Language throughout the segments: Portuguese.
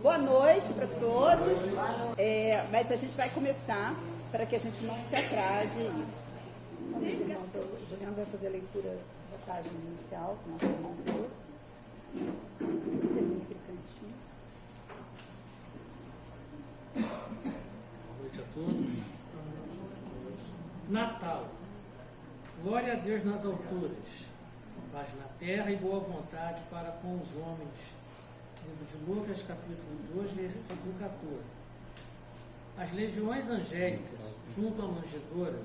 Boa noite para todos. Mas a gente vai começar para que a gente não se atrase. O Juliano vai fazer a leitura da página inicial que nosso irmão trouxe. Boa noite a todos. Natal. Glória a Deus nas alturas, paz na terra e boa vontade para com os homens. Livro de Lucas, capítulo 2, versículo 14. As legiões angélicas, junto à manjedoura,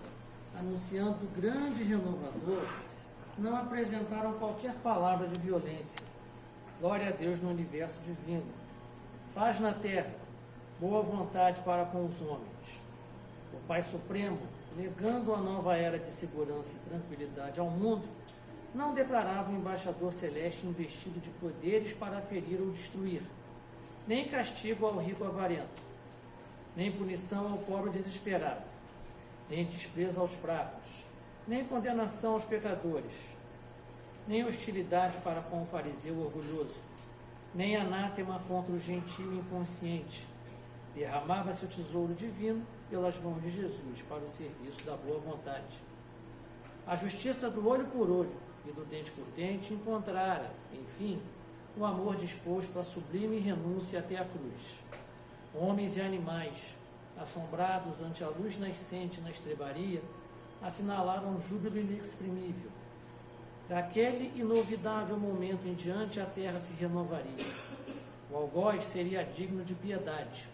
anunciando o grande renovador, não apresentaram qualquer palavra de violência. Glória a Deus no universo divino. Paz na terra, boa vontade para com os homens. O Pai Supremo, negando a nova era de segurança e tranquilidade ao mundo, não declarava o embaixador celeste investido de poderes para ferir ou destruir, nem castigo ao rico avarento, nem punição ao pobre desesperado, nem desprezo aos fracos, nem condenação aos pecadores, nem hostilidade para com o fariseu orgulhoso, nem anátema contra o gentio inconsciente. Derramava-se o tesouro divino pelas mãos de Jesus para o serviço da boa vontade. A justiça do olho por olho e do dente por dente encontrara, enfim, o amor disposto à sublime renúncia até a cruz. Homens e animais, assombrados ante a luz nascente na estrebaria, assinalaram um júbilo inexprimível. Daquele inovidável momento em diante a terra se renovaria. O algoz seria digno de piedade.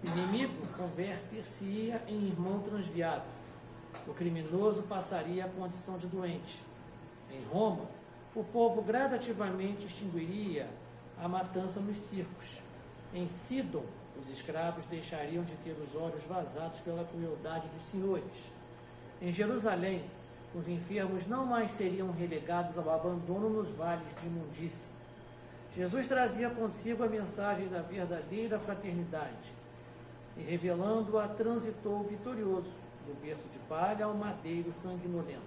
O inimigo converter-se-ia em irmão transviado. O criminoso passaria a condição de doente. Em Roma, o povo gradativamente extinguiria a matança nos circos. Em Sidon, os escravos deixariam de ter os olhos vazados pela crueldade dos senhores. Em Jerusalém, os enfermos não mais seriam relegados ao abandono nos vales de imundície. Jesus trazia consigo a mensagem da verdadeira fraternidade e, revelando-a, transitou vitorioso do berço de palha ao madeiro sanguinolento.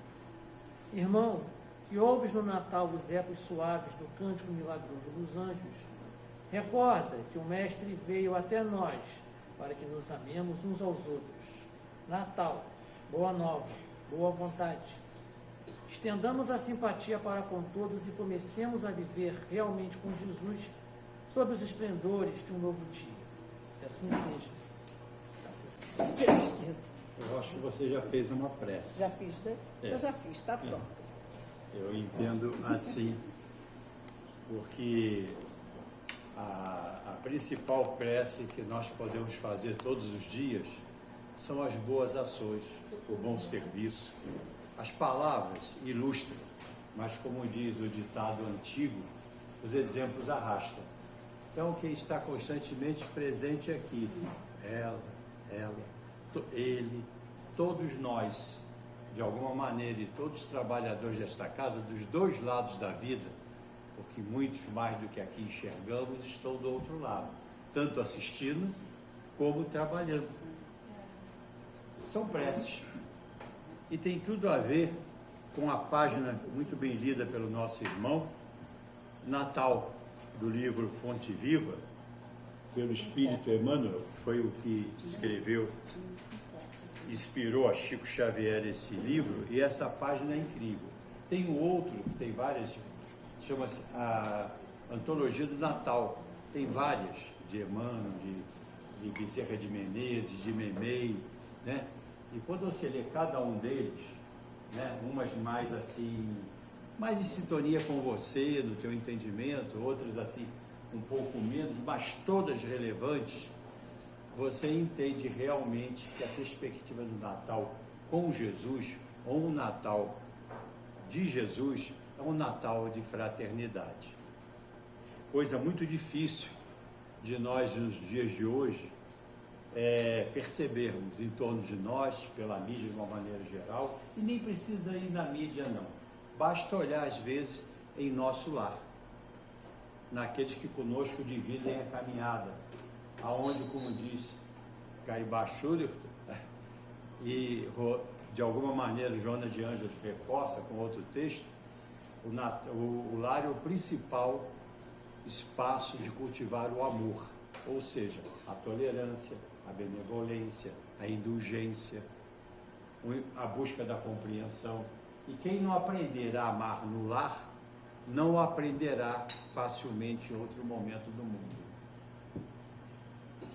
Irmão, que ouves no Natal os ecos suaves do cântico milagroso dos anjos, recorda que o Mestre veio até nós para que nos amemos uns aos outros. Natal, boa nova, boa vontade. Estendamos a simpatia para com todos e comecemos a viver realmente com Jesus sob os esplendores de um novo dia. Que assim seja. Eu acho que você já fez uma prece. Já fiz, né? Eu já fiz, está pronto. Eu entendo assim, porque a principal prece que nós podemos fazer todos os dias são as boas ações, o bom serviço. As palavras ilustram, mas como diz o ditado antigo, os exemplos arrastam. Então, quem está constantemente presente aqui, ela, ele, todos nós, de alguma maneira, e todos os trabalhadores desta casa, dos dois lados da vida, porque muitos mais do que aqui enxergamos estão do outro lado, tanto assistindo como trabalhando. São preces. E tem tudo a ver com a página muito bem lida pelo nosso irmão, Natal, do livro Fonte Viva, pelo Espírito Emmanuel, que foi o que escreveu, inspirou a Chico Xavier esse livro, e essa página é incrível. Tem um outro, que tem várias, chama-se a Antologia do Natal, tem várias, de Emmanuel, de Bezerra de Menezes, de Memei, né? E quando você lê cada um deles, né, umas mais assim, mais em sintonia com você, no teu entendimento, outras assim, um pouco menos, mas todas relevantes, você entende realmente que a perspectiva do Natal com Jesus, ou um Natal de Jesus, é um Natal de fraternidade. Coisa muito difícil de nós, nos dias de hoje, percebermos em torno de nós, pela mídia de uma maneira geral, e nem precisa ir na mídia não. Basta olhar às vezes em nosso lar, naqueles que conosco dividem a caminhada, aonde, como diz Caibá Schulert, e de alguma maneira Joana de Ângeles reforça com outro texto, o lar é o principal espaço de cultivar o amor. ou seja, a tolerância, a benevolência, a indulgência, a busca da compreensão. E quem não aprender a amar no lar, não aprenderá facilmente em outro momento do mundo.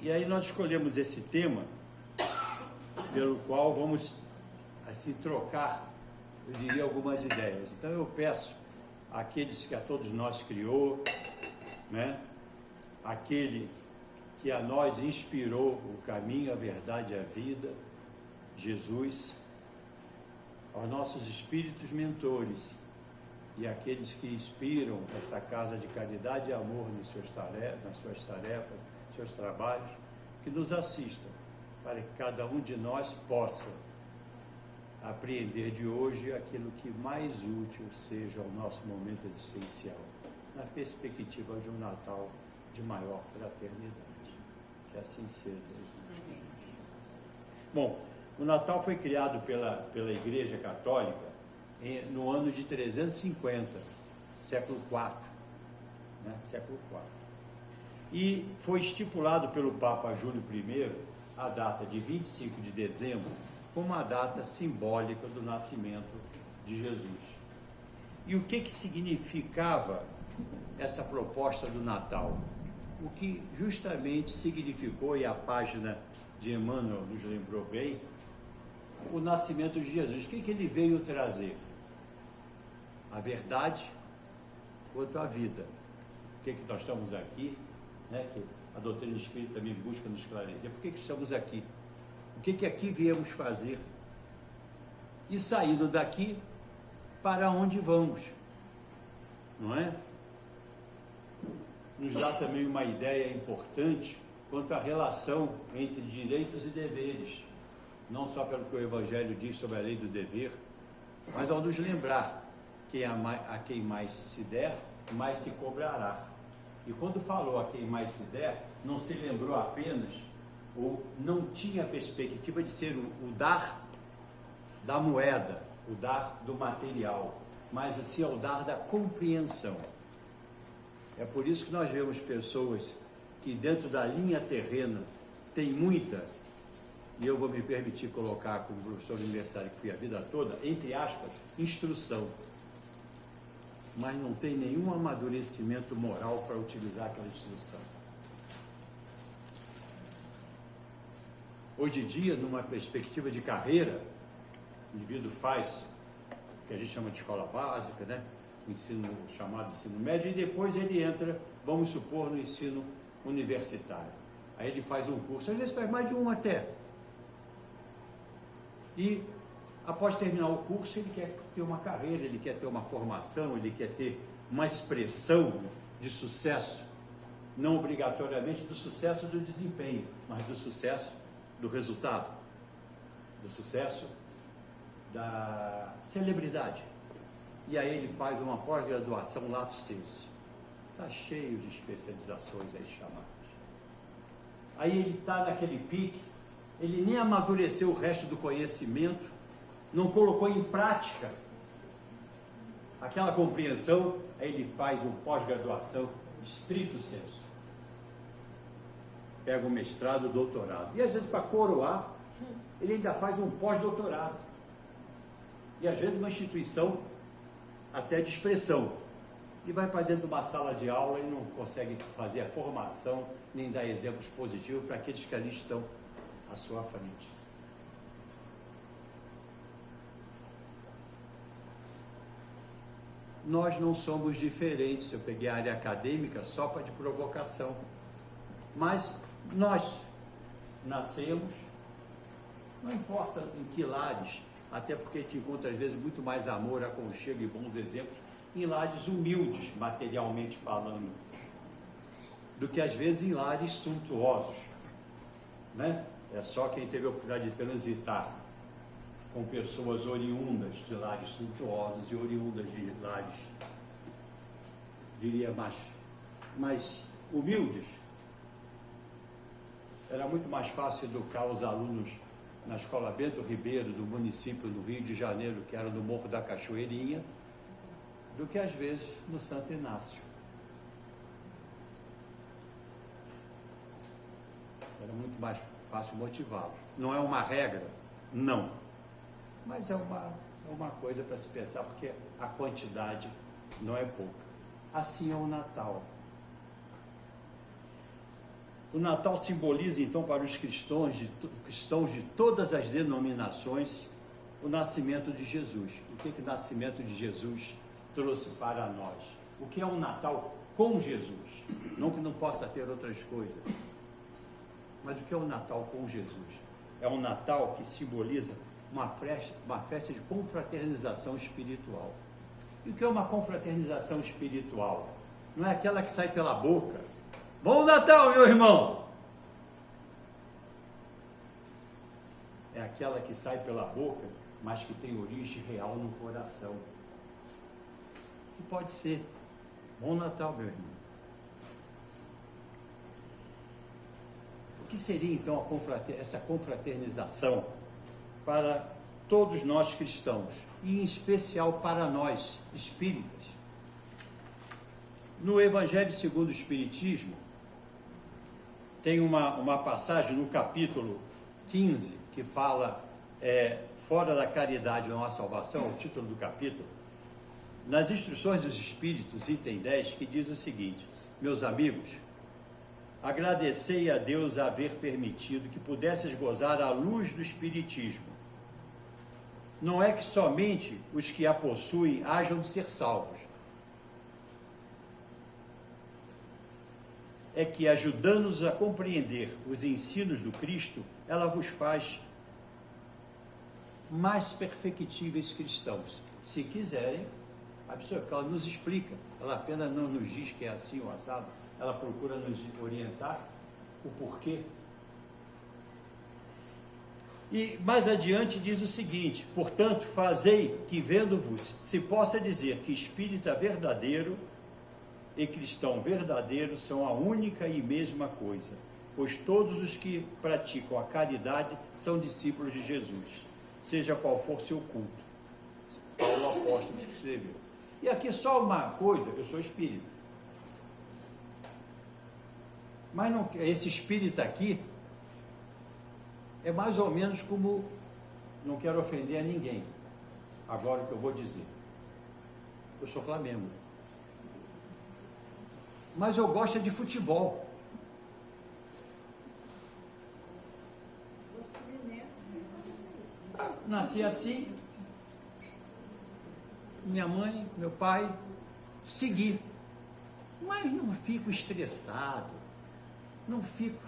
E aí nós escolhemos esse tema, pelo qual vamos assim trocar, eu diria, algumas ideias. Então eu peço àqueles que a todos nós criou, né? Aquele que a nós inspirou o caminho, a verdade e a vida, Jesus, aos nossos espíritos mentores e aqueles que inspiram essa casa de caridade e amor nas suas tarefas, seus trabalhos, que nos assistam, para que cada um de nós possa apreender de hoje aquilo que mais útil seja ao nosso momento existencial, na perspectiva de um Natal de maior fraternidade. Que assim seja. Bom, o Natal foi criado pela Igreja Católica no ano de 350, século IV, né? Século IV. E foi estipulado pelo Papa Júlio I a data de 25 de dezembro como a data simbólica do nascimento de Jesus. E o que significava essa proposta do Natal? O que justamente significou, e a página de Emmanuel nos lembrou bem, o nascimento de Jesus. O que ele veio trazer? A verdade quanto à vida. Por que nós estamos aqui, né? Que a doutrina espírita também busca nos esclarecer. Por que estamos aqui? O que aqui viemos fazer? E saindo daqui, para onde vamos? Não é? Nos dá também uma ideia importante quanto à relação entre direitos e deveres, não só pelo que o Evangelho diz sobre a lei do dever, mas ao nos lembrar que a quem mais se der, mais se cobrará. E quando falou a quem mais se der, não se lembrou apenas, ou não tinha a perspectiva de ser o dar da moeda, o dar do material, mas assim o dar da compreensão. É por isso que nós vemos pessoas que dentro da linha terrena tem muita, e eu vou me permitir colocar como professor universitário que fui a vida toda, entre aspas, instrução, mas não tem nenhum amadurecimento moral para utilizar aquela instrução. Hoje em dia, numa perspectiva de carreira, o indivíduo faz o que a gente chama de escola básica, né? Ensino chamado ensino médio, e depois ele entra, vamos supor, no ensino universitário. Aí ele faz um curso, às vezes faz mais de um até. E após terminar o curso, ele quer ter uma carreira, ele quer ter uma formação, ele quer ter uma expressão de sucesso, não obrigatoriamente do sucesso do desempenho, mas do sucesso do resultado, do sucesso da celebridade. E aí ele faz uma pós-graduação lato sensu. Está cheio de especializações aí chamadas. Aí ele está naquele pique, ele nem amadureceu o resto do conhecimento, não colocou em prática aquela compreensão, aí ele faz um pós-graduação estrito sensu. Pega um mestrado, doutorado. E às vezes, para coroar, ele ainda faz um pós-doutorado. E às vezes uma instituição até de expressão. E vai para dentro de uma sala de aula e não consegue fazer a formação, nem dar exemplos positivos para aqueles que ali estão à sua frente. Nós não somos diferentes. Eu peguei a área acadêmica só para de provocação. Mas nós nascemos, não importa em que lares, até porque a gente encontra às vezes muito mais amor, aconchego e bons exemplos em lares humildes, materialmente falando, do que às vezes em lares suntuosos, né? É só quem teve a oportunidade de transitar com pessoas oriundas de lares suntuosos e oriundas de lares, diria, mais humildes. Era muito mais fácil educar os alunos na Escola Bento Ribeiro, do município do Rio de Janeiro, que era do Morro da Cachoeirinha, do que às vezes no Santo Inácio. mais fácil motivá-los. Não é uma regra? Não. Mas é uma coisa para se pensar, porque a quantidade não é pouca. Assim é o Natal. O Natal simboliza, então, para os cristãos de todas as denominações, o nascimento de Jesus. O que o nascimento de Jesus trouxe para nós? O que é um Natal com Jesus? Não que não possa ter outras coisas, mas o que é um Natal com Jesus? É um Natal que simboliza uma festa de confraternização espiritual. E o que é uma confraternização espiritual? Não é aquela que sai pela boca. Bom Natal, meu irmão! É aquela que sai pela boca, mas que tem origem real no coração. Que pode ser. Bom Natal, meu irmão. O que seria então essa confraternização para todos nós cristãos, e em especial para nós espíritas? No Evangelho segundo o Espiritismo, tem uma passagem no capítulo 15 que fala fora da caridade não há salvação, o título do capítulo. Nas instruções dos Espíritos, item 10, que diz o seguinte: meus amigos, agradecei a Deus a haver permitido que pudesses gozar a luz do Espiritismo. Não é que somente os que a possuem hajam de ser salvos. É que, ajudando-nos a compreender os ensinos do Cristo, ela vos faz mais perfectíveis cristãos. Se quiserem, porque ela nos explica, ela apenas não nos diz que é assim ou assado, ela procura nos orientar o porquê. E mais adiante diz o seguinte: portanto, fazei que, vendo-vos, se possa dizer que espírita verdadeiro e cristão verdadeiro são a única e mesma coisa, pois todos os que praticam a caridade são discípulos de Jesus, seja qual for seu culto. Paulo apóstolo que escreveu. E aqui só uma coisa: eu sou espírita. Mas não, esse espírita aqui é mais ou menos como, não quero ofender a ninguém, agora o que eu vou dizer: eu sou Flamengo, mas eu gosto de futebol. Nasci assim, minha mãe, meu pai, segui, mas não fico estressado, não fico,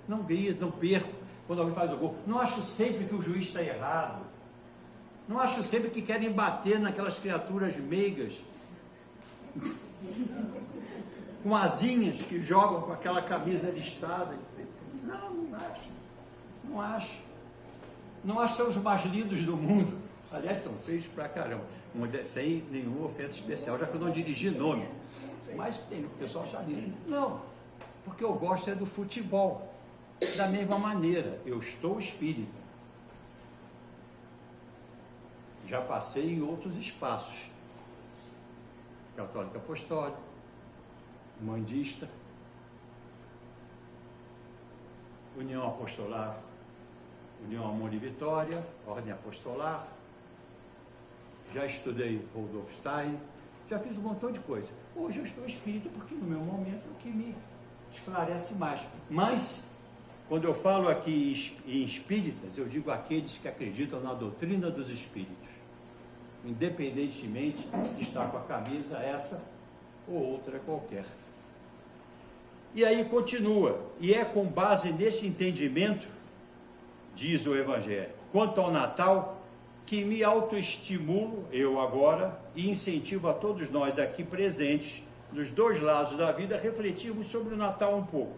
não grito, não perco quando alguém faz o gol, não acho sempre que o juiz está errado, não acho sempre que querem bater naquelas criaturas meigas, com asinhas que jogam com aquela camisa listada. Não acho que são os mais lindos do mundo. Aliás, são feios pra caramba, sem nenhuma ofensa especial, já que eu não dirigi nome, mas tem o pessoal acha lindo. Não, porque eu gosto do futebol. Da mesma maneira, eu estou espírita, já passei em outros espaços, católico apostólico, mandista, União Apostolar, União Amor e Vitória, Ordem Apostolar, já estudei Rudolf Stein, já fiz um montão de coisa. Hoje eu estou espírita porque no meu momento é o que me esclarece mais. Mas, quando eu falo aqui em espíritas, eu digo aqueles que acreditam na doutrina dos espíritos, independentemente de estar com a camisa essa ou outra qualquer. E aí continua: e é com base nesse entendimento, diz o Evangelho, quanto ao Natal, que me autoestimulo, eu agora, e incentivo a todos nós aqui presentes, dos dois lados da vida, refletirmos sobre o Natal um pouco,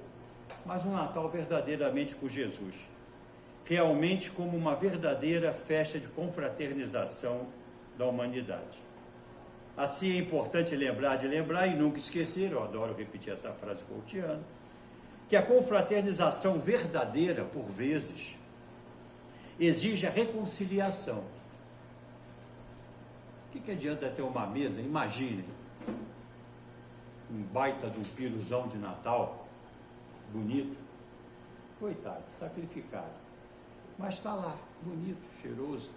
mas um Natal verdadeiramente com Jesus, realmente como uma verdadeira festa de confraternização da humanidade. Assim é importante lembrar e nunca esquecer, eu adoro repetir essa frase coutiana, que a confraternização verdadeira, por vezes, exige a reconciliação. O que adianta ter uma mesa? Imaginem, um baita de um piruzão de Natal, bonito, coitado, sacrificado. Mas está lá, bonito, cheiroso,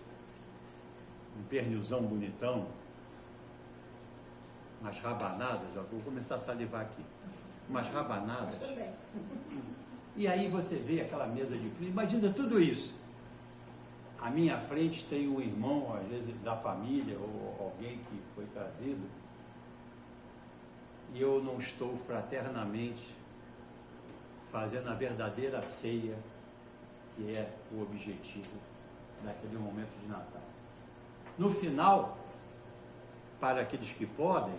um pernilzão bonitão, umas rabanadas, ó, vou começar a salivar aqui, umas rabanadas. E aí você vê aquela mesa de frente, imagina tudo isso. À minha frente tem um irmão, às vezes da família, ou alguém que foi trazido, e eu não estou fraternamente fazendo a verdadeira ceia, que é o objetivo daquele momento de Natal. No final, para aqueles que podem,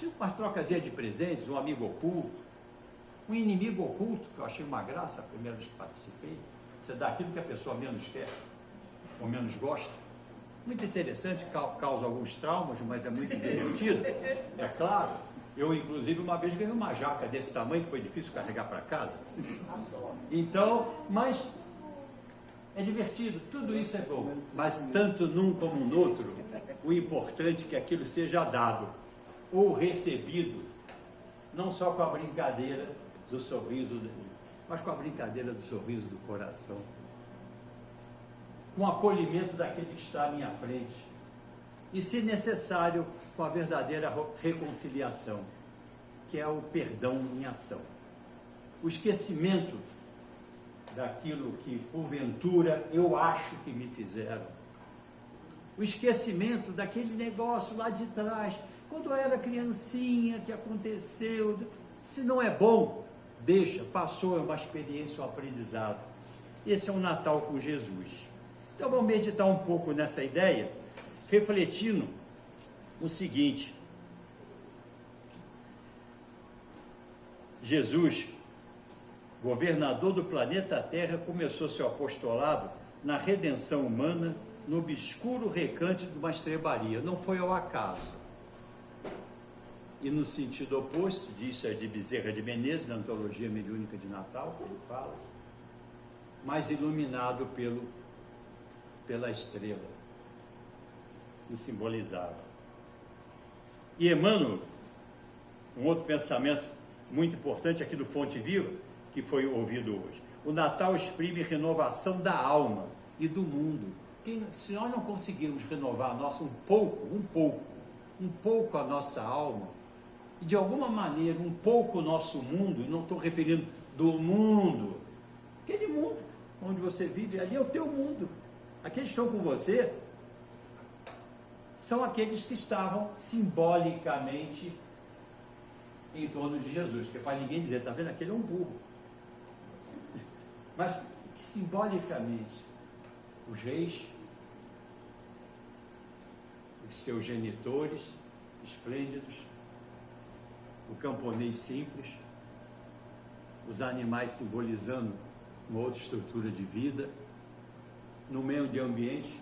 tem umas trocazinhas de presentes, um amigo oculto, um inimigo oculto, que eu achei uma graça a primeira vez que participei. Você dá aquilo que a pessoa menos quer, ou menos gosta. Muito interessante, causa alguns traumas, mas é muito divertido. É claro, eu inclusive uma vez ganhei uma jaca desse tamanho, que foi difícil carregar para casa. Então, mas é divertido, tudo isso é bom. Mas tanto num como no outro, o importante é que aquilo seja dado ou recebido, não só com a brincadeira do sorriso, mas com a brincadeira do sorriso do coração, com o acolhimento daquele que está à minha frente, e, se necessário, com a verdadeira reconciliação, que é o perdão em ação, o esquecimento daquilo que porventura eu acho que me fizeram, o esquecimento daquele negócio lá de trás, quando eu era criancinha, que aconteceu. Se não é bom, deixa, passou, é uma experiência, um aprendizado. Esse é um Natal com Jesus. Então vamos meditar um pouco nessa ideia, refletindo o seguinte: Jesus, governador do planeta Terra, começou seu apostolado na redenção humana, no obscuro recanto de uma estrebaria. Não foi ao acaso. E no sentido oposto, disse a de Bezerra de Menezes, na antologia mediúnica de Natal, que ele fala, mas iluminado pela estrela que simbolizava. E Emmanuel, um outro pensamento muito importante aqui do Fonte Viva, que foi ouvido hoje: o Natal exprime renovação da alma e do mundo. Se nós não conseguirmos renovar a nossa, um pouco a nossa alma, e de alguma maneira um pouco o nosso mundo, e não estou referindo do mundo, aquele mundo onde você vive, ali é o teu mundo. Aqueles que estão com você são aqueles que estavam simbolicamente em torno de Jesus, porque para ninguém dizer, está vendo, aquele é um burro. Mas simbolicamente, os reis, os seus genitores esplêndidos, o camponês simples, os animais simbolizando uma outra estrutura de vida, no meio de ambiente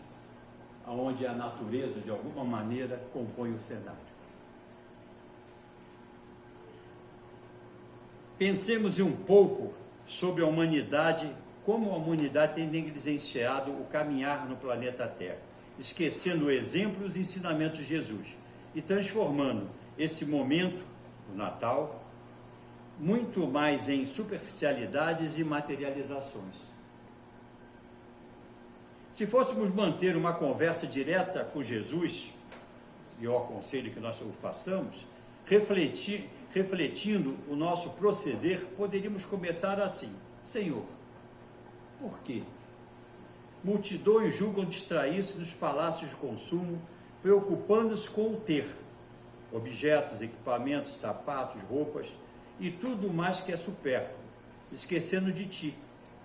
onde a natureza de alguma maneira compõe o cenário. Pensemos um pouco sobre a humanidade, como a humanidade tem negligenciado o caminhar no planeta Terra, esquecendo o exemplo e os ensinamentos de Jesus e transformando esse momento, o Natal, muito mais em superficialidades e materializações. Se fôssemos manter uma conversa direta com Jesus, e eu aconselho que nós o façamos, refletindo o nosso proceder, poderíamos começar assim: Senhor, por quê? Multidões julgam distrair-se nos palácios de consumo, preocupando-se com o ter, objetos, equipamentos, sapatos, roupas e tudo mais que é supérfluo, esquecendo de ti,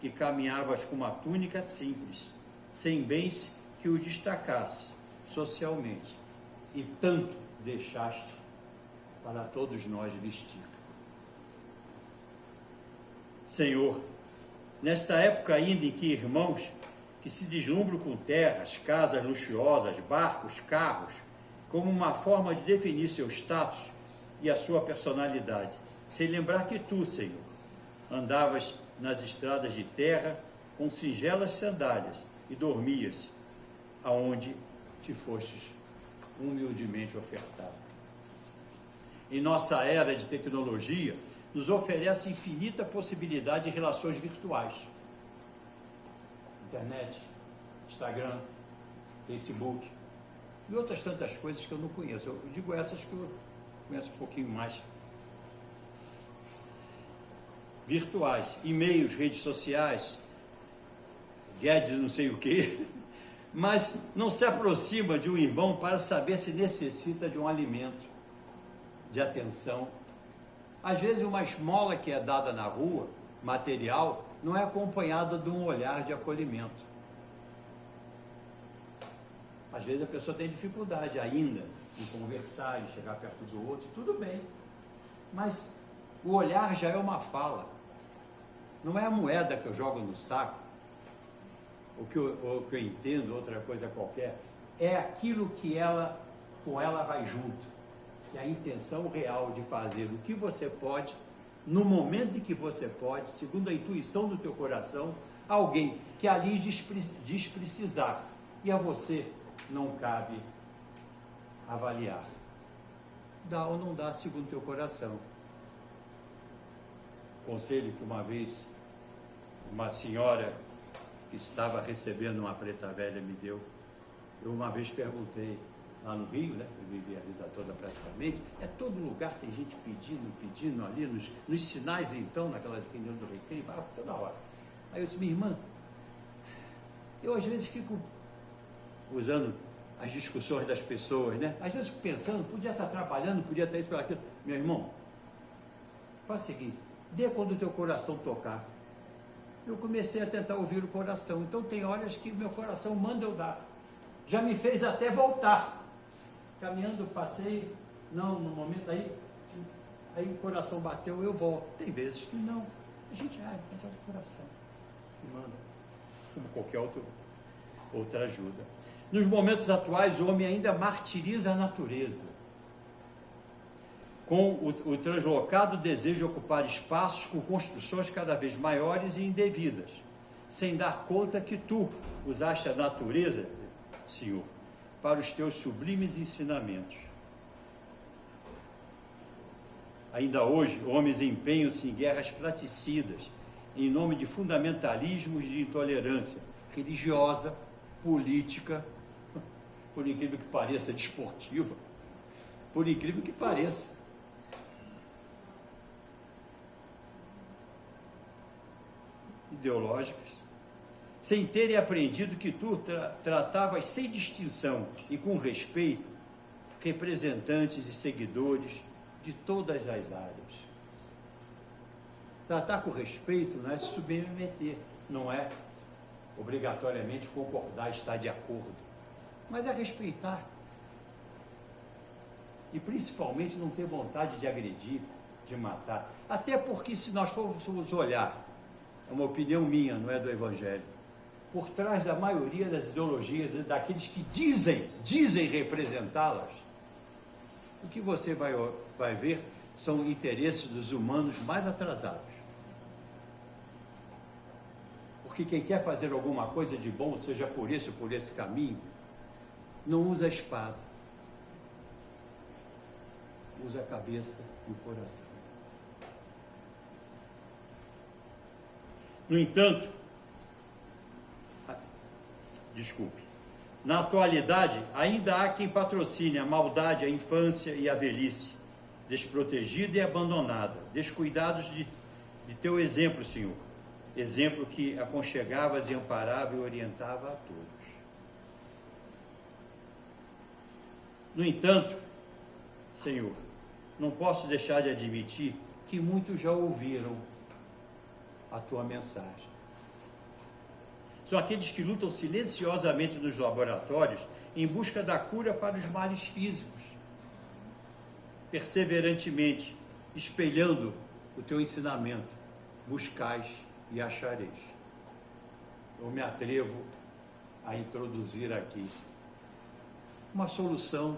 que caminhavas com uma túnica simples, sem bens que o destacasse socialmente, e tanto deixaste para todos nós vestir. Senhor, nesta época ainda em que irmãos que se deslumbram com terras, casas luxuosas, barcos, carros, como uma forma de definir seu status e a sua personalidade, sem lembrar que tu, Senhor, andavas nas estradas de terra com singelas sandálias e dormias aonde te fostes humildemente ofertado. Em nossa era de tecnologia, nos oferece infinita possibilidade de relações virtuais. Internet, Instagram, Facebook e outras tantas coisas que eu não conheço. Eu digo essas que eu conheço um pouquinho mais. Virtuais, e-mails, redes sociais, Guedes não sei o quê, mas não se aproxima de um irmão para saber se necessita de um alimento, de atenção. Às vezes uma esmola que é dada na rua, material, não é acompanhada de um olhar de acolhimento. Às vezes a pessoa tem dificuldade ainda em conversar, em chegar perto do outro, tudo bem, mas o olhar já é uma fala. Não é a moeda que eu jogo no saco, o que eu entendo, outra coisa qualquer, é aquilo que com ela vai junto. É a intenção real de fazer o que você pode, no momento em que você pode, segundo a intuição do teu coração, alguém que ali diz precisar, e a você não cabe avaliar. Dá ou não dá segundo o teu coração. Conselho que uma vez uma senhora que estava recebendo uma preta velha me deu. Eu uma vez perguntei, lá no Rio, né? Eu vivi a vida toda praticamente, todo lugar tem gente pedindo ali, nos sinais então, naquela reunião do recreio, toda hora. Aí eu disse, minha irmã, eu às vezes fico usando as discussões das pessoas, né? Às vezes fico pensando, podia estar trabalhando, podia estar isso, pelo aquilo. Meu irmão, faz o seguinte, dê quando o teu coração tocar. Eu comecei a tentar ouvir o coração, então tem horas que meu coração manda eu dar. Já me fez até voltar. Caminhando, passei, não, no momento aí o coração bateu, eu volto. Tem vezes que não. A gente mas é o coração que manda, como qualquer outra ajuda. Nos momentos atuais, o homem ainda martiriza a natureza, com o translocado desejo de ocupar espaços com construções cada vez maiores e indevidas, sem dar conta que tu usaste a natureza, Senhor, para os teus sublimes ensinamentos. Ainda hoje, homens empenham-se em guerras fratricidas, em nome de fundamentalismos de intolerância religiosa, política, por incrível que pareça, desportiva, por incrível que pareça. Ideológicas, sem terem aprendido que tu tratavas sem distinção e com respeito representantes e seguidores de todas as áreas. Tratar com respeito não é se submeter, não é obrigatoriamente concordar, estar de acordo, mas é respeitar. E principalmente não ter vontade de agredir, de matar. Até porque se nós formos olhar, é uma opinião minha, não é do Evangelho, por trás da maioria das ideologias, daqueles que dizem representá-las, o que você vai ver são interesses dos humanos mais atrasados. Porque quem quer fazer alguma coisa de bom, seja por esse ou por esse caminho, não usa a espada, usa a cabeça e o coração. No entanto, na atualidade, ainda há quem patrocine a maldade, a infância e a velhice, desprotegida e abandonada, descuidados de teu exemplo, Senhor, exemplo que aconchegavas e amparava e orientava a todos. No entanto, Senhor, não posso deixar de admitir que muitos já ouviram a tua mensagem. São aqueles que lutam silenciosamente nos laboratórios em busca da cura para os males físicos, perseverantemente espelhando o teu ensinamento: buscais e achareis. Eu me atrevo a introduzir aqui uma solução.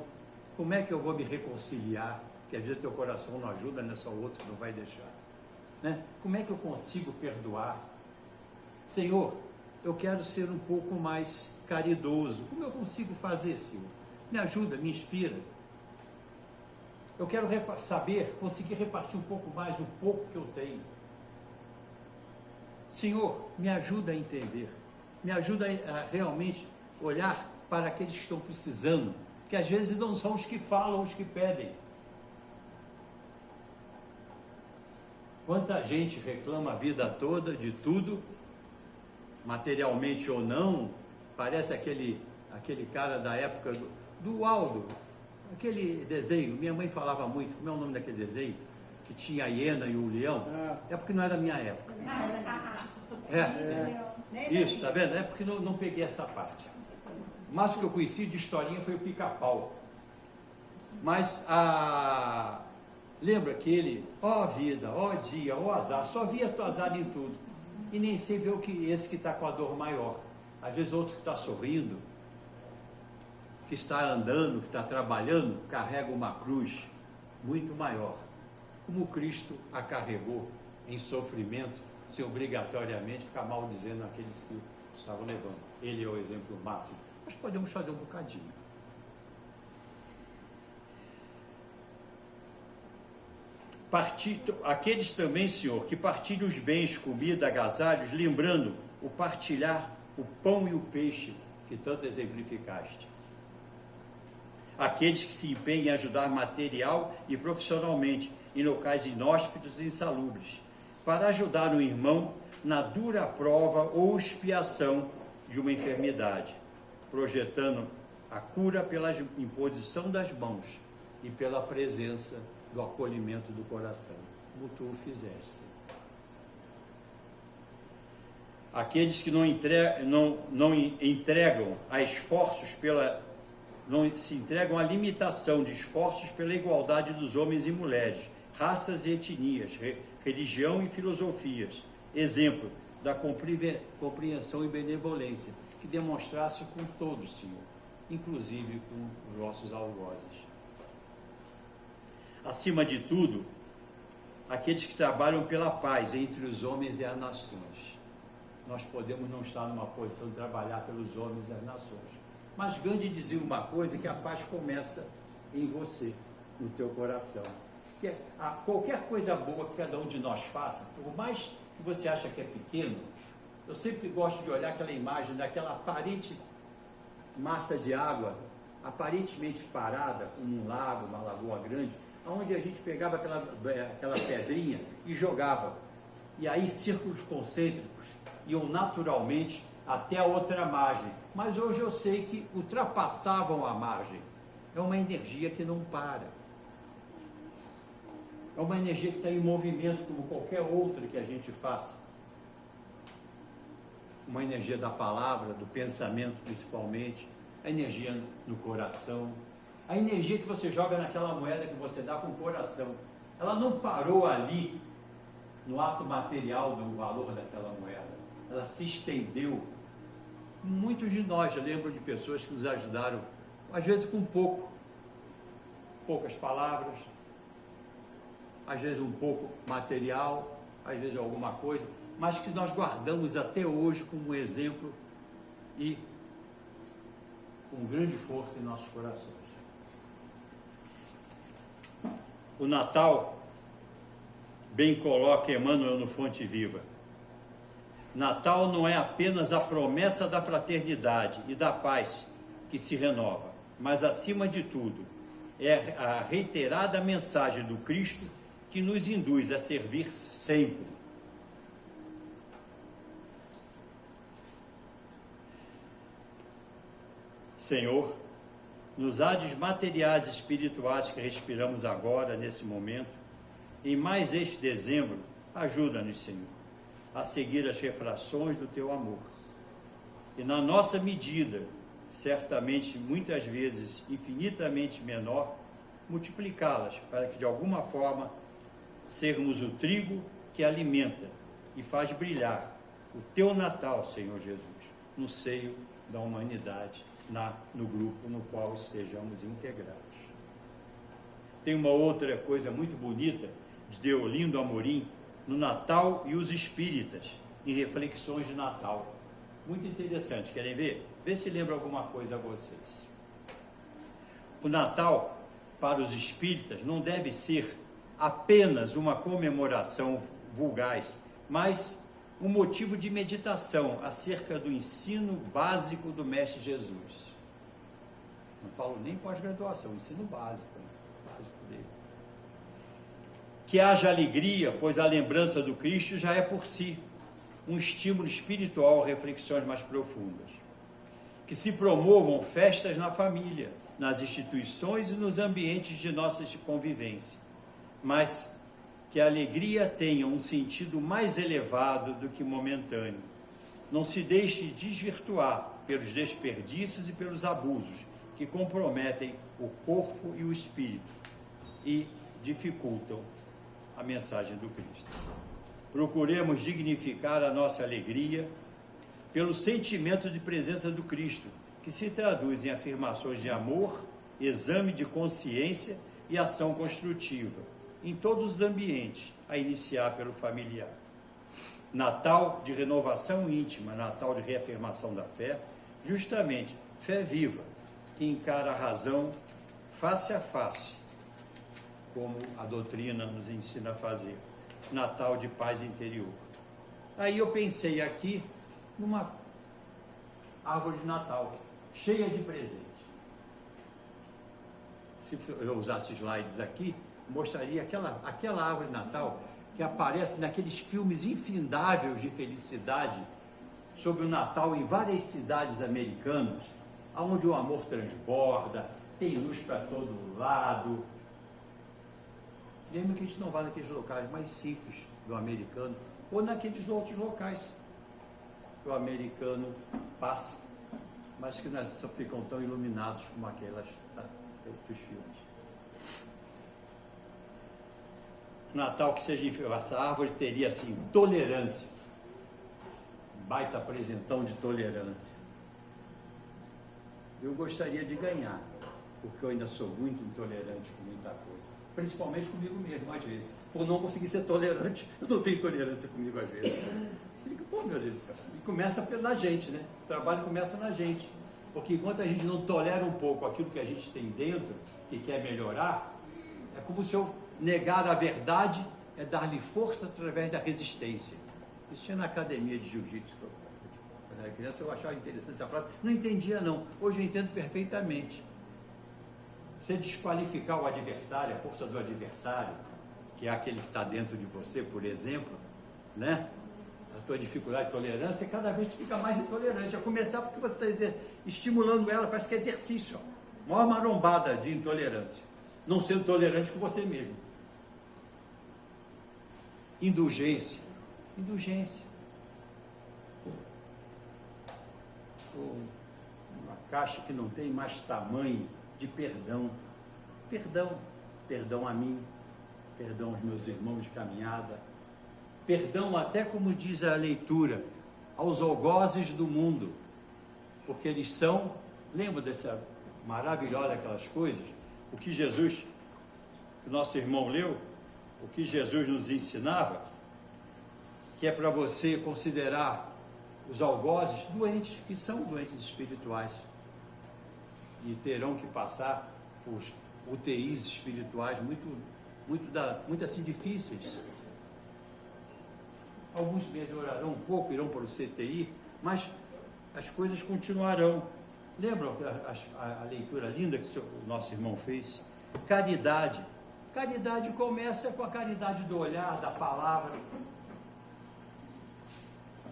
Como é que eu vou me reconciliar? Que às vezes teu coração não ajuda, não é só o outro que não vai deixar, né? Como é que eu consigo perdoar? Senhor, eu quero ser um pouco mais caridoso. Como eu consigo fazer, Senhor? Me ajuda, me inspira. Eu quero saber, conseguir repartir um pouco mais o pouco que eu tenho. Senhor, me ajuda a entender, me ajuda a realmente olhar para aqueles que estão precisando, que às vezes não são os que falam, os que pedem. Quanta gente reclama a vida toda de tudo, materialmente ou não, parece aquele cara da época do Aldo, aquele desenho, minha mãe falava muito, como é o nome daquele desenho? Que tinha a hiena e o leão, é porque não era da minha época. Isso, tá vendo? É porque não peguei essa parte. Mas o que eu conheci de historinha foi o Pica-Pau. Mas lembra que ele, ó vida, ó dia, ó azar, só via azar em tudo. E nem sei ver esse que está com a dor maior. Às vezes outro que está sorrindo, que está andando, que está trabalhando, carrega uma cruz muito maior. Como Cristo a carregou em sofrimento, sem obrigatoriamente ficar maldizendo aqueles que estavam levando. Ele é o exemplo máximo. Mas podemos fazer um bocadinho. Aqueles também, Senhor, que partilham os bens, comida, agasalhos, lembrando o partilhar o pão e o peixe que tanto exemplificaste. Aqueles que se empenham em ajudar material e profissionalmente em locais inóspitos e insalubres, para ajudar o irmão na dura prova ou expiação de uma enfermidade, projetando a cura pela imposição das mãos e pela presença do acolhimento do coração, como tu o fizeste. Aqueles que não entregam a esforços não se entregam à limitação de esforços pela igualdade dos homens e mulheres, raças e etnias, religião e filosofias, exemplo da compreensão e benevolência, que demonstrasse com todos, Senhor, inclusive com os nossos algozes. Acima de tudo, aqueles que trabalham pela paz entre os homens e as nações. Nós podemos não estar numa posição de trabalhar pelos homens e as nações. Mas Gandhi dizia uma coisa, que a paz começa em você, no teu coração. Que qualquer coisa boa que cada um de nós faça, por mais que você acha que é pequeno, eu sempre gosto de olhar aquela imagem daquela aparente massa de água, aparentemente parada, como um lago, uma lagoa grande, onde a gente pegava aquela pedrinha e jogava. E aí círculos concêntricos iam naturalmente até a outra margem. Mas hoje eu sei que ultrapassavam a margem. É uma energia que não para. É uma energia que está em movimento, como qualquer outra que a gente faça. Uma energia da palavra, do pensamento principalmente, a energia no coração, a energia que você joga naquela moeda que você dá com o coração. Ela não parou ali, no ato material do valor daquela moeda. Ela se estendeu. Muitos de nós, eu lembro de pessoas que nos ajudaram, às vezes com poucas palavras, às vezes um pouco material, às vezes alguma coisa, mas que nós guardamos até hoje como exemplo e com grande força em nossos corações. O Natal, bem coloca Emmanuel no Fonte Viva, Natal não é apenas a promessa da fraternidade e da paz que se renova, mas acima de tudo, é a reiterada mensagem do Cristo que nos induz a servir sempre. Senhor, nos ares materiais e espirituais que respiramos agora, nesse momento, em mais este dezembro, ajuda-nos, Senhor, a seguir as refrações do Teu amor. E na nossa medida, certamente, muitas vezes, infinitamente menor, multiplicá-las, para que, de alguma forma, sermos o trigo que alimenta e faz brilhar o Teu Natal, Senhor Jesus, no seio da humanidade, no grupo no qual sejamos integrados. Tem uma outra coisa muito bonita de Deolindo Amorim, no Natal e os Espíritas, em reflexões de Natal. Muito interessante, querem ver? Vê se lembra alguma coisa a vocês. O Natal para os espíritas, não deve ser apenas uma comemoração vulgaz, mas um motivo de meditação acerca do ensino básico do Mestre Jesus. Não falo nem pós-graduação, ensino básico dele. Que haja alegria, pois a lembrança do Cristo já é por si um estímulo espiritual a reflexões mais profundas. Que se promovam festas na família, nas instituições e nos ambientes de nossa convivência, mas que a alegria tenha um sentido mais elevado do que momentâneo. Não se deixe desvirtuar pelos desperdícios e pelos abusos que comprometem o corpo e o espírito e dificultam a mensagem do Cristo. Procuremos dignificar a nossa alegria pelo sentimento de presença do Cristo, que se traduz em afirmações de amor, exame de consciência e ação construtiva, em todos os ambientes, a iniciar pelo familiar. Natal de renovação íntima, Natal de reafirmação da fé, justamente fé viva, que encara a razão face a face, como a doutrina nos ensina a fazer. Natal de paz interior. Aí eu pensei aqui numa árvore de Natal, cheia de presente. Se eu usasse slides aqui, mostraria aquela árvore de Natal que aparece naqueles filmes infindáveis de felicidade sobre o Natal em várias cidades americanas, onde o amor transborda, tem luz para todo lado. Mesmo que a gente não vá naqueles locais mais simples do americano, ou naqueles outros locais que o americano passa, mas que não ficam tão iluminados como aquelas outros filmes. Natal que seja essa árvore teria assim tolerância, baita presentão de tolerância. Eu gostaria de ganhar, porque eu ainda sou muito intolerante com muita coisa, principalmente comigo mesmo às vezes. Por não conseguir ser tolerante, eu não tenho tolerância comigo às vezes. Eu digo, pô, meu Deus, cara. E começa na gente, né? O trabalho começa na gente, porque enquanto a gente não tolera um pouco aquilo que a gente tem dentro, que quer melhorar, é como se eu negar a verdade, é dar-lhe força através da resistência. Isso tinha na academia de jiu-jitsu. Quando eu era criança eu achava interessante essa frase, não entendia não, hoje eu entendo perfeitamente. Você desqualificar o adversário, a força do adversário, que é aquele que está dentro de você, por exemplo, né? A tua dificuldade de tolerância, cada vez você fica mais intolerante. A começar porque você está estimulando ela, parece que é exercício. Ó. Maior marombada de intolerância. Não sendo tolerante com você mesmo. Indulgência. Indulgência. Uma caixa que não tem mais tamanho de perdão. Perdão. Perdão a mim. Perdão aos meus irmãos de caminhada. Perdão até, como diz a leitura, aos algozes do mundo. Porque eles são, lembra dessa maravilhosa aquelas coisas? O que Jesus, o nosso irmão leu, o que Jesus nos ensinava, que é para você considerar os algozes doentes, que são doentes espirituais, e terão que passar por UTIs espirituais muito assim difíceis. Alguns melhorarão um pouco, irão para o CTI, mas as coisas continuarão. Lembram a leitura linda que o nosso irmão fez? Caridade. Caridade começa com a caridade do olhar, da palavra.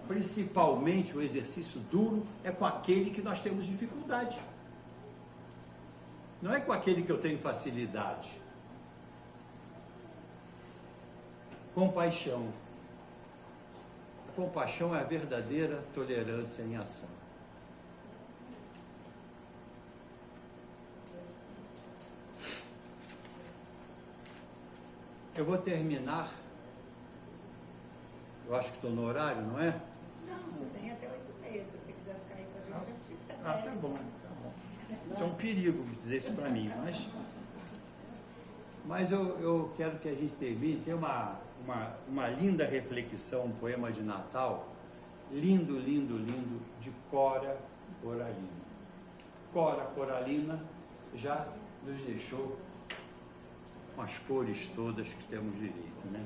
Principalmente o exercício duro é com aquele que nós temos dificuldade. Não é com aquele que eu tenho facilidade. Compaixão. A compaixão é a verdadeira tolerância em ação. Eu vou terminar. Eu acho que estou no horário, não é? Não, você tem até 8h30. Se você quiser ficar aí com a gente, eu fico até 10. Tá bom, tá bom. Isso é um perigo dizer isso para mim, mas eu quero que a gente termine. Tem uma linda reflexão, um poema de Natal, lindo, lindo, lindo, de Cora Coralina. Cora Coralina já nos deixou com as cores todas que temos direito, né?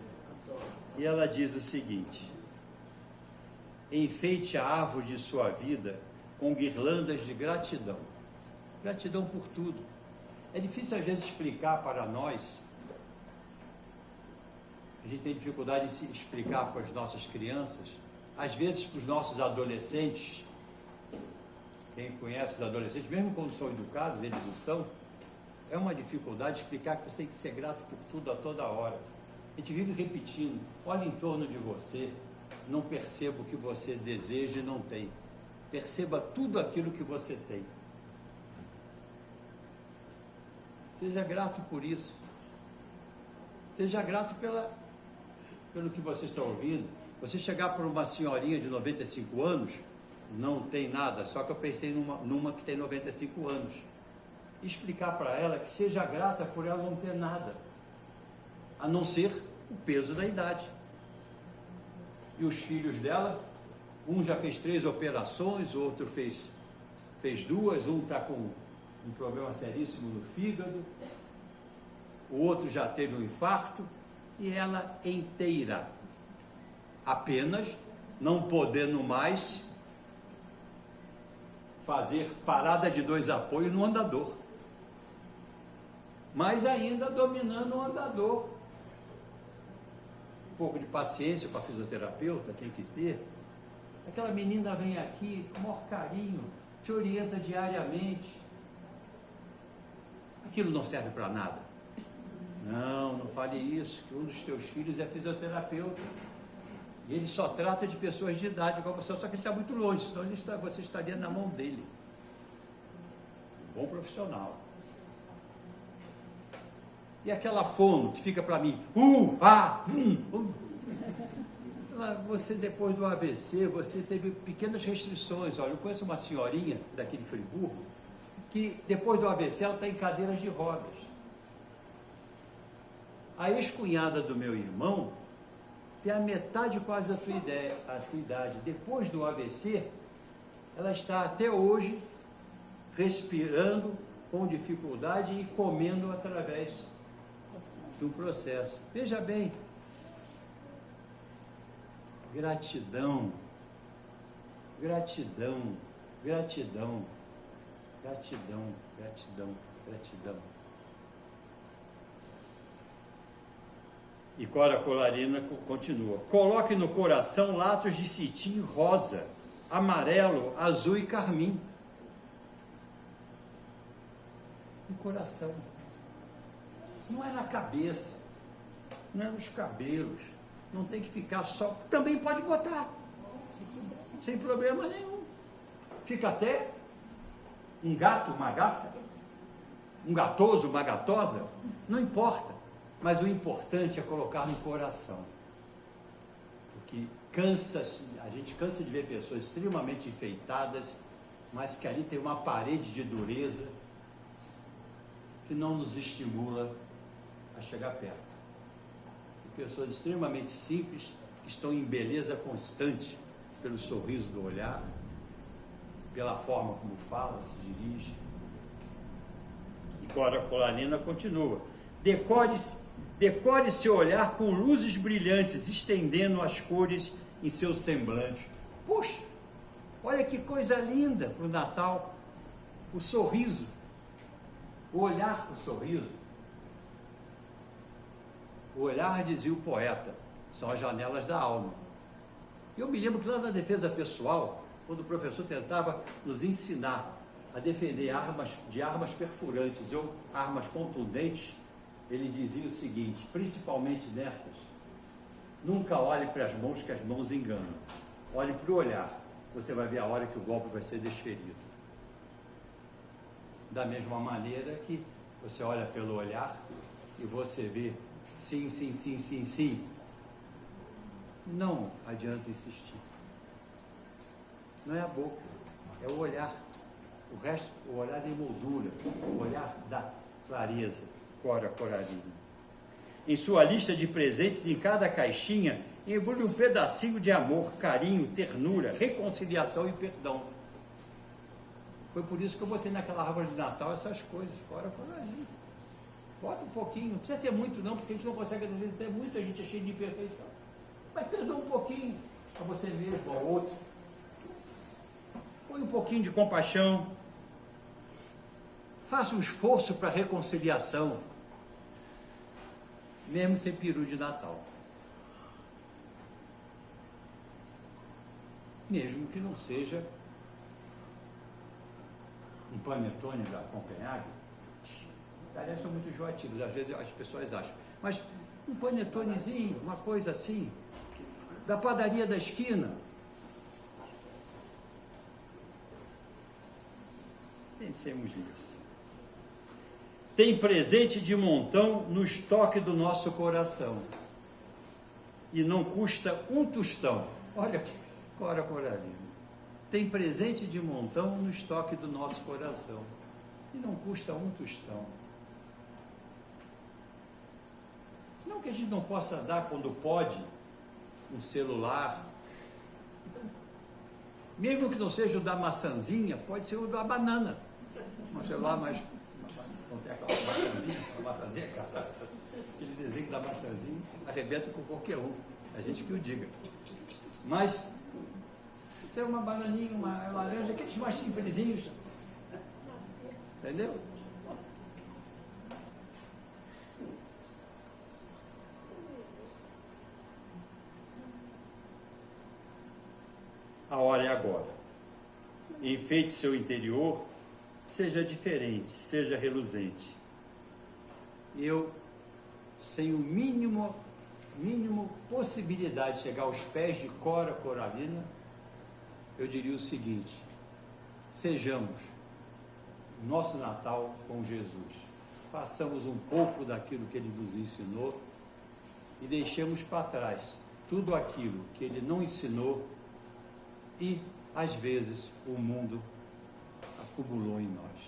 E ela diz o seguinte: enfeite a árvore de sua vida com guirlandas de gratidão. Gratidão por tudo. É difícil às vezes explicar para nós, a gente tem dificuldade em se explicar para as nossas crianças, às vezes para os nossos adolescentes. Quem conhece os adolescentes, mesmo quando são educados, eles o são, é uma dificuldade explicar que você tem que ser grato por tudo a toda hora. A gente vive repetindo: olha em torno de você, não perceba o que você deseja e não tem. Perceba tudo aquilo que você tem. Seja grato por isso. Seja grato pelo que você está ouvindo. Você chegar para uma senhorinha de 95 anos, não tem nada, só que eu pensei numa que tem 95 anos. E explicar para ela que seja grata por ela não ter nada, a não ser o peso da idade. E os filhos dela, um já fez 3 operações, o outro fez 2, um está com um problema seríssimo no fígado, o outro já teve um infarto, e ela inteira, apenas não podendo mais fazer parada de 2 apoios no andador, mas ainda dominando o andador. Um pouco de paciência com a fisioterapeuta tem que ter. Aquela menina vem aqui com o maior carinho, te orienta diariamente. Aquilo não serve para nada. Não fale isso, que um dos teus filhos é fisioterapeuta. E ele só trata de pessoas de idade igual você, só que ele está muito longe, senão você estaria na mão dele. Um bom profissional. E aquela fono que fica para mim, você depois do AVC, você teve pequenas restrições. Olha, eu conheço uma senhorinha daqui de Friburgo, que depois do AVC ela está em cadeiras de rodas. A ex-cunhada do meu irmão tem a metade quase a tua idade. Depois do AVC, ela está até hoje respirando com dificuldade e comendo através do processo. Veja bem, gratidão, gratidão, gratidão, gratidão, gratidão, gratidão. E Cora Coralina continua: coloque no coração laços de cetim rosa, amarelo, azul e carmim. No coração. Não é na cabeça, não é nos cabelos, não tem que ficar só. Também pode botar, sem problema nenhum. Fica até um gato, uma gata, um gatoso, uma gatosa, não importa. Mas o importante é colocar no coração. Porque a gente cansa de ver pessoas extremamente enfeitadas, mas que ali tem uma parede de dureza que não nos estimula a chegar perto. E pessoas extremamente simples, que estão em beleza constante, pelo sorriso do olhar, pela forma como fala, se dirige. E Cora Coralina continua: decore seu olhar com luzes brilhantes, estendendo as cores em seu semblante. Puxa, olha que coisa linda para o Natal. O sorriso, o olhar com o sorriso. O olhar, dizia o poeta, são as janelas da alma. Eu me lembro que lá na defesa pessoal, quando o professor tentava nos ensinar a defender armas perfurantes ou armas contundentes, ele dizia o seguinte, principalmente nessas: nunca olhe para as mãos, que as mãos enganam. Olhe para o olhar, você vai ver a hora que o golpe vai ser desferido. Da mesma maneira que você olha pelo olhar e você vê sim, sim, sim, sim, sim. Não adianta insistir. Não é a boca, é o olhar. O resto, o olhar da emoldura, o olhar da clareza. Cora Coralina. Em sua lista de presentes, em cada caixinha, embrulhe um pedacinho de amor, carinho, ternura, reconciliação e perdão. Foi por isso que eu botei naquela árvore de Natal essas coisas, Cora Coralina. Bota um pouquinho, não precisa ser muito não, porque a gente não consegue, às vezes, até muita gente é cheia de imperfeição. Mas perdoa um pouquinho a você mesmo, ao outro. Põe um pouquinho de compaixão. Faça um esforço para a reconciliação, mesmo sem peru de Natal. Mesmo que não seja um panetone da Copenhague. Aliás, são muito enjoativos, às vezes as pessoas acham. Mas um panetonezinho, uma coisa assim, da padaria da esquina. Pensemos nisso. Tem presente de montão no estoque do nosso coração. E não custa um tostão. Olha aqui, Cora Coralina. Tem presente de montão no estoque do nosso coração. E não custa um tostão. Não que a gente não possa dar, quando pode, um celular. Mesmo que não seja o da maçãzinha, pode ser o da banana. Um celular mais... Não tem aquela maçãzinha, cara. Aquele desenho da maçãzinha arrebenta com qualquer um. A gente que o diga. Mas, se é uma bananinha, uma laranja, aqueles mais simplesinhos. Entendeu? A hora é agora. Enfeite seu interior, seja diferente, seja reluzente. Eu, sem o mínimo possibilidade de chegar aos pés de Cora Coralina, eu diria o seguinte: sejamos nosso Natal com Jesus. Façamos um pouco daquilo que Ele nos ensinou e deixemos para trás tudo aquilo que Ele não ensinou e, às vezes, o mundo acumulou em nós.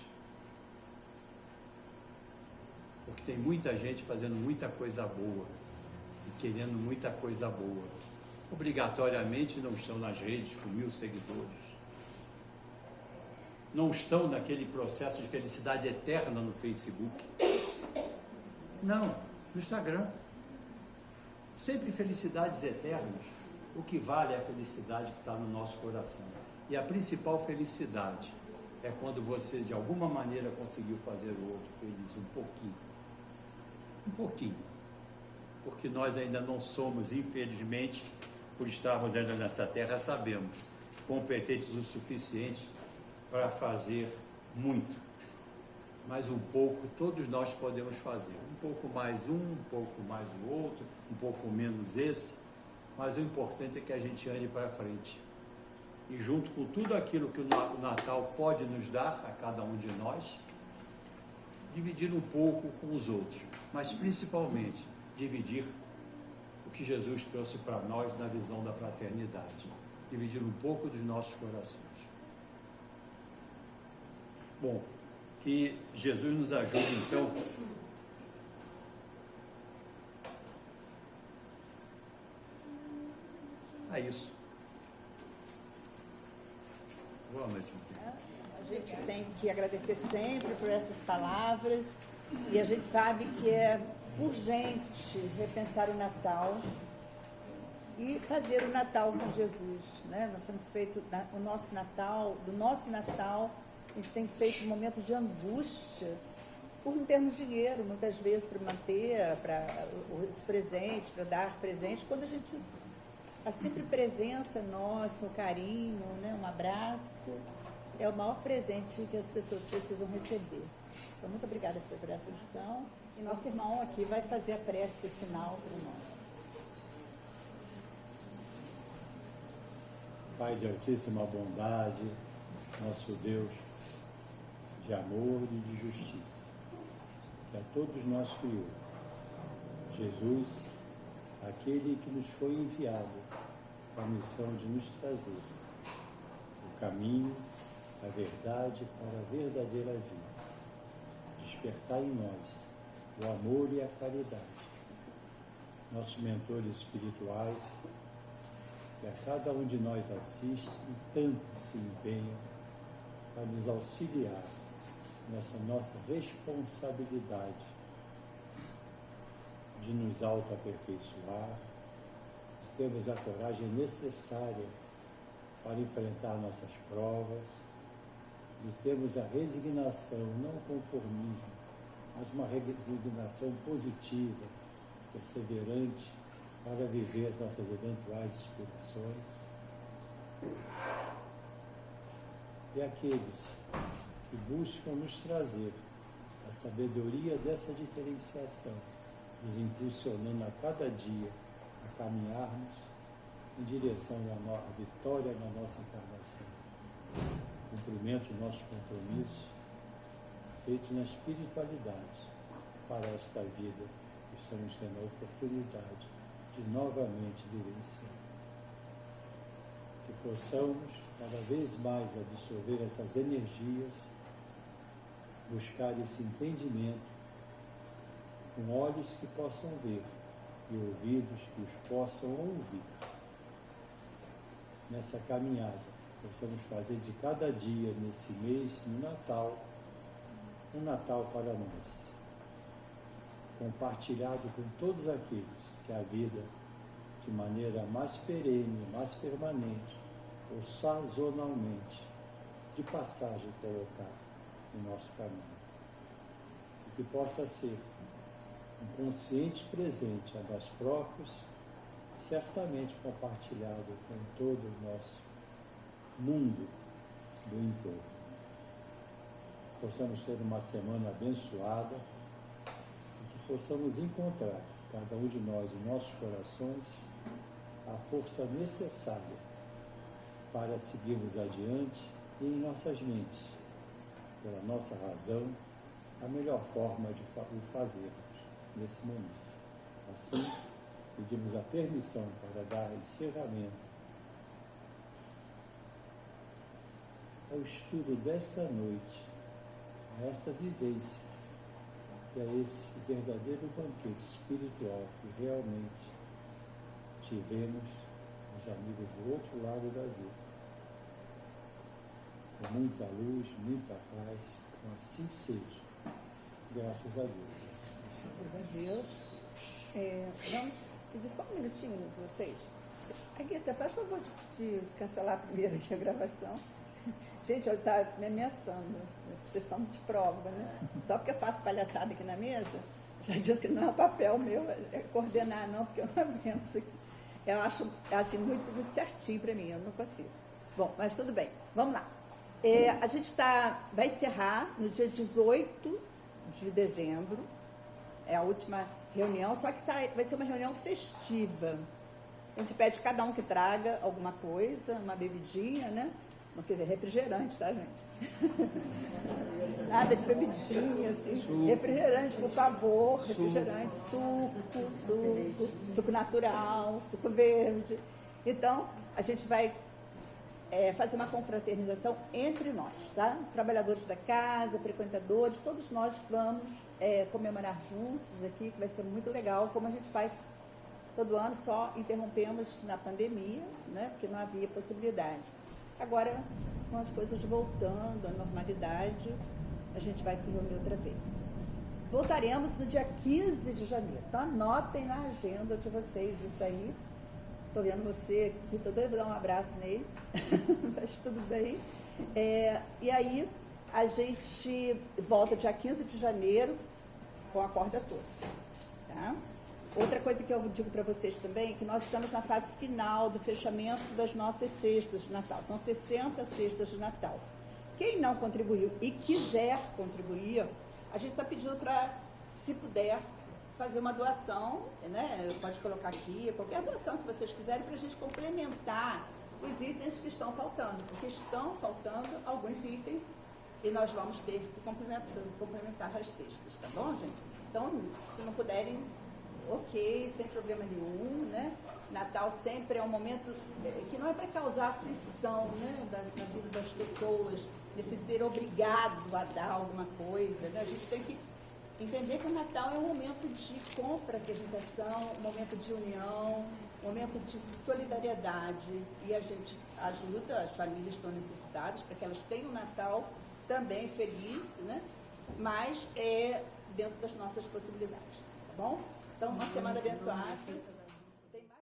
Porque tem muita gente fazendo muita coisa boa e querendo muita coisa boa. Obrigatoriamente não estão nas redes com 1000 seguidores. Não estão naquele processo de felicidade eterna no Facebook. Não, no Instagram. Sempre felicidades eternas. O que vale é a felicidade que está no nosso coração. E a principal felicidade é quando você, de alguma maneira, conseguiu fazer o outro feliz, um pouquinho. Um pouquinho. Porque nós ainda não somos, infelizmente, por estarmos ainda nessa terra, sabemos, competentes o suficiente para fazer muito. Mas um pouco, todos nós podemos fazer. Um pouco mais um pouco mais o outro, um pouco menos esse. Mas o importante é que a gente ande para frente. E junto com tudo aquilo que o Natal pode nos dar, a cada um de nós, dividir um pouco com os outros. Mas principalmente, dividir o que Jesus trouxe para nós na visão da fraternidade. Dividir um pouco dos nossos corações. Bom, que Jesus nos ajude então a isso. Boa noite. A gente tem que agradecer sempre por essas palavras e a gente sabe que é urgente repensar o Natal e fazer o Natal com Jesus, né? Nós temos feito o nosso Natal, do nosso Natal, a gente tem feito momentos de angústia por não termos dinheiro, muitas vezes, para manter os presentes, para dar presentes, quando a simples presença nossa, o carinho, né, um abraço, é o maior presente que as pessoas precisam receber. Então, muito obrigada por essa lição. E nosso irmão aqui vai fazer a prece final para nós. Pai de altíssima bondade, nosso Deus de amor e de justiça, que a todos nós criou. Jesus, aquele que nos foi enviado com a missão de nos trazer o caminho, a verdade para a verdadeira vida. Despertar em nós o amor e a caridade. Nossos mentores espirituais, que a cada um de nós assiste e tanto se empenham para nos auxiliar nessa nossa responsabilidade de nos autoaperfeiçoar, de termos a coragem necessária para enfrentar nossas provas, de termos a resignação, não o conformismo, mas uma resignação positiva, perseverante, para viver nossas eventuais inspirações. E aqueles que buscam nos trazer a sabedoria dessa diferenciação, nos impulsionando a cada dia a caminharmos em direção à vitória na nossa encarnação. Cumprimento o nosso compromisso feito na espiritualidade para esta vida que estamos tendo a oportunidade de novamente vivenciar. Que possamos cada vez mais absorver essas energias, buscar esse entendimento com olhos que possam ver e ouvidos que os possam ouvir. Nessa caminhada, possamos fazer de cada dia, nesse mês, no Natal, um Natal para nós, compartilhado com todos aqueles que a vida, de maneira mais perene, mais permanente, ou sazonalmente, de passagem colocar no nosso caminho. E que possa ser um consciente presente a nós próprios, certamente compartilhado com todo o nosso mundo do entorno. Possamos ter uma semana abençoada e que possamos encontrar, cada um de nós, em nossos corações, a força necessária para seguirmos adiante e em nossas mentes, pela nossa razão, a melhor forma de o fazermos nesse momento. Assim, pedimos a permissão para dar encerramento ao estudo desta noite, a essa vivência, e a esse verdadeiro banquete espiritual que realmente tivemos os amigos do outro lado da vida. Com muita luz, muita paz, assim seja. Graças a Deus. Graças a Deus. Vamos pedir só um minutinho para vocês. Aqui, você faz favor de cancelar primeiro aqui a gravação. Gente, ele está me ameaçando. Vocês estão de prova, né? Só porque eu faço palhaçada aqui na mesa, já disse que não é papel meu, é coordenar não, porque eu não aguento isso aqui. Eu acho assim, muito, muito certinho para mim, eu não consigo. Bom, mas tudo bem, vamos lá. A gente vai encerrar no dia 18 de dezembro, é a última reunião, só que vai ser uma reunião festiva. A gente pede cada um que traga alguma coisa, uma bebidinha, né? Não quer dizer refrigerante, tá, gente? Nada de bebidinha, assim. Refrigerante, por favor. Refrigerante, suco natural, suco verde. Então, a gente vai fazer uma confraternização entre nós, tá? Trabalhadores da casa, frequentadores, todos nós vamos comemorar juntos aqui, que vai ser muito legal, como a gente faz todo ano, só interrompemos na pandemia, né? Porque não havia possibilidade. Agora, com as coisas voltando à normalidade, a gente vai se reunir outra vez. Voltaremos no dia 15 de janeiro. Então, anotem na agenda de vocês isso aí. Estou vendo você aqui, estou doido para dar um abraço nele, mas tudo bem. E aí, a gente volta dia 15 de janeiro com a corda toda. Tá? Outra coisa que eu digo para vocês também, que nós estamos na fase final do fechamento das nossas cestas de Natal. São 60 cestas de Natal. Quem não contribuiu e quiser contribuir, a gente está pedindo para, se puder, fazer uma doação, né? Pode colocar aqui, qualquer doação que vocês quiserem, para a gente complementar os itens que estão faltando, porque estão faltando alguns itens e nós vamos ter que complementar as cestas, tá bom, gente? Então, se não puderem, ok, sem problema nenhum, né? Natal sempre é um momento que não é para causar aflição, né? Na vida das pessoas, nesse ser obrigado a dar alguma coisa, né? A gente tem que entender que o Natal é um momento de confraternização, um momento de união, um momento de solidariedade, e a gente ajuda, as famílias estão necessitadas para que elas tenham um Natal também feliz, né? Mas dentro das nossas possibilidades, tá bom? Então, uma semana abençoada.